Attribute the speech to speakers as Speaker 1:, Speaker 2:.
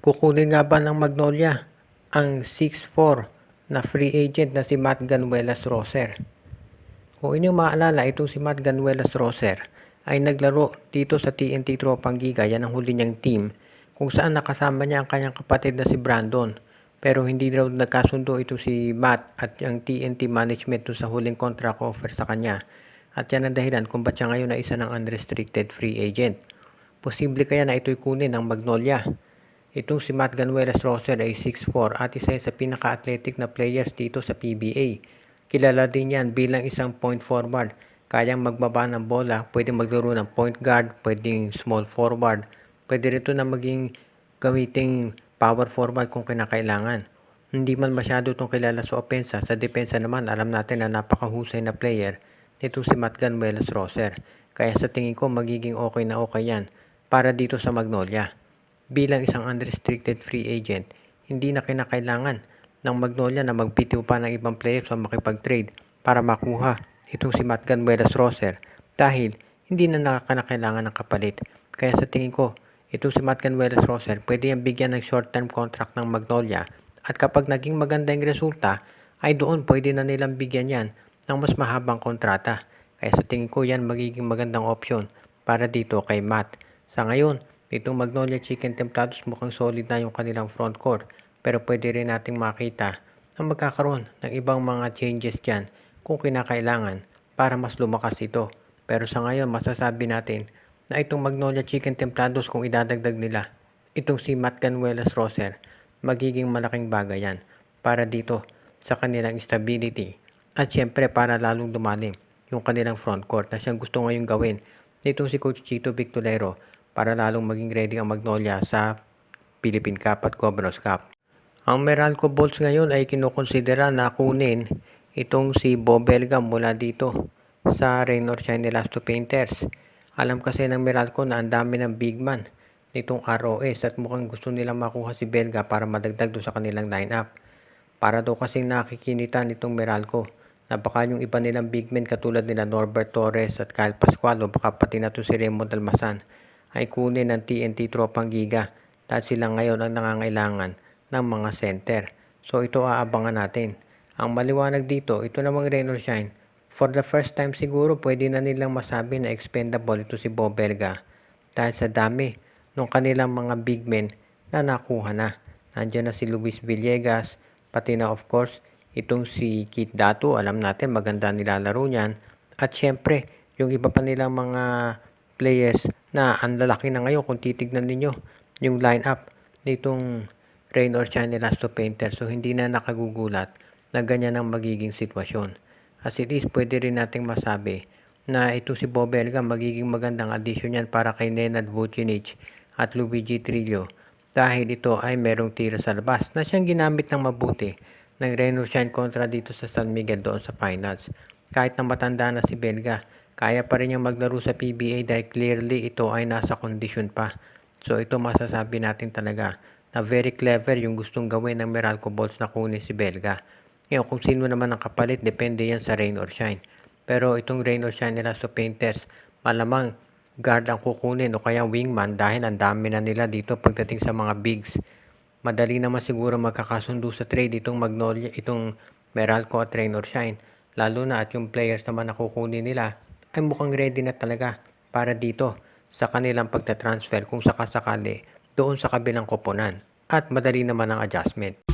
Speaker 1: Kukunin nga ba ng Magnolia ang 6'4" na free agent na si Matt Ganuelas-Roser? Kung inyong maalala, itong si Matt Ganuelas-Roser ay naglaro dito sa TNT Tropang Giga, yan ang huli niyang team, kung saan nakasama niya ang kanyang kapatid na si Brandon. Pero hindi daw nagkasundo ito si Matt at ang TNT management doon sa huling contract offer sa kanya. At yan ang dahilan kung ba't siya ngayon na isa ng unrestricted free agent. Posible kaya na ito'y kunin ng Magnolia. Itong si Matt Ganuelas-Roser ay 6'4" at isa sa pinaka-athletic na players dito sa PBA. Kilala din yan bilang isang point forward. Kayang magbaba ng bola, pwedeng maglaro ng point guard, pwedeng small forward. Pwede rito na maging gamiting power forward kung kinakailangan. Hindi man masyado itong kilala sa opensa. Sa depensa naman, alam natin na napakahusay na player nitong si Matt Ganuelas-Roser. Kaya sa tingin ko, magiging okay na okay yan para dito sa Magnolia. Bilang isang unrestricted free agent, hindi na kinakailangan ng Magnolia na magbitiw pa ng ibang players o makipag-trade para makuha itong si Matt Ganuelas-Roser dahil hindi na nakakailangan ng kapalit. Kaya sa tingin ko, itong si Matt Ganuelas-Roser pwede yung bigyan ng short-term contract ng Magnolia at kapag naging maganda yung resulta, ay doon pwede na nilang bigyan yan ng mas mahabang kontrata. Kaya sa tingin ko yan magiging magandang option para dito kay Matt. Sa ngayon, itong Magnolia Chicken Templados mukhang solid na yung kanilang front court, pero pwede rin nating makita na magkakaroon ng ibang mga changes dyan kung kinakailangan para mas lumakas ito. Pero sa ngayon masasabi natin na itong Magnolia Chicken Templados kung idadagdag nila itong si Matt Ganuelas-Roser, magiging malaking bagay yan para dito sa kanilang stability at syempre para lalong lumalim yung kanilang front court na siyang gusto ngayong gawin nitong si Coach Chito Victorero para lalong maging ready ang Magnolia sa Philippine Cup at Governors Cup. Ang Meralco Bolts ngayon ay kinukonsidera na kunin itong si Bo Belgam mula dito sa Rain or Shine Elasto Painters. Alam kasi ng Meralco na ang dami ng big man nitong ROS at mukhang gusto nilang makuha si Belga para madagdag doon sa kanilang lineup. Para daw kasing nakikinita nitong Meralco na baka yung iba nilang big men katulad nila Norbert Torres at Kyle Pascual o baka pati na to si Raymond Dalmasan ay kunin ng TNT Tropang Giga dahil sila ngayon ang nangangailangan ng mga center. So ito aabangan natin. Ang maliwanag dito, ito namang Rain or Shine. For the first time siguro pwede na nilang masabi na expendable ito si Bo Belga dahil sa dami ng kanilang mga big men na nakuha na. Nandiyan na si Luis Villegas, pati na of course itong si Kit Datu, alam natin maganda nilalaro niyan. At syempre, yung iba pa nilang mga players na ang lalaki na ngayon kung titignan ninyo yung lineup nitong Rain or Shine Elasto Painter. So hindi na nakagugulat na ganyan ang magiging sitwasyon. As it is, pwede rin nating masabi na ito si Bo Belga magiging magandang addition yan para kay Nenad Vucinic at Luigi Trillo dahil ito ay merong tira sa labas na siyang ginamit ng mabuti ng Rain or Shine kontra dito sa San Miguel doon sa finals. Kahit na matanda na si Belga, kaya pa rin niyang maglaro sa PBA dahil clearly ito ay nasa kondisyon pa. So ito masasabi natin talaga na very clever yung gustong gawin ng Meralco Bolts na kunin si Belga. Ngayon kung sino naman ang kapalit, depende yan sa Rain or Shine. Pero itong Rain or Shine Elasto Painters, malamang guard ang kukunin o kaya wingman dahil ang dami na nila dito pagdating sa mga bigs. Madali naman siguro magkakasundo sa trade itong Magnolia, itong Meralco at Rain or Shine. Lalo na at yung players naman na kukunin nila ay mukhang ready na talaga para dito sa kanilang pagtatransfer kung sakasakali doon sa kabilang koponan at madali naman ang adjustment.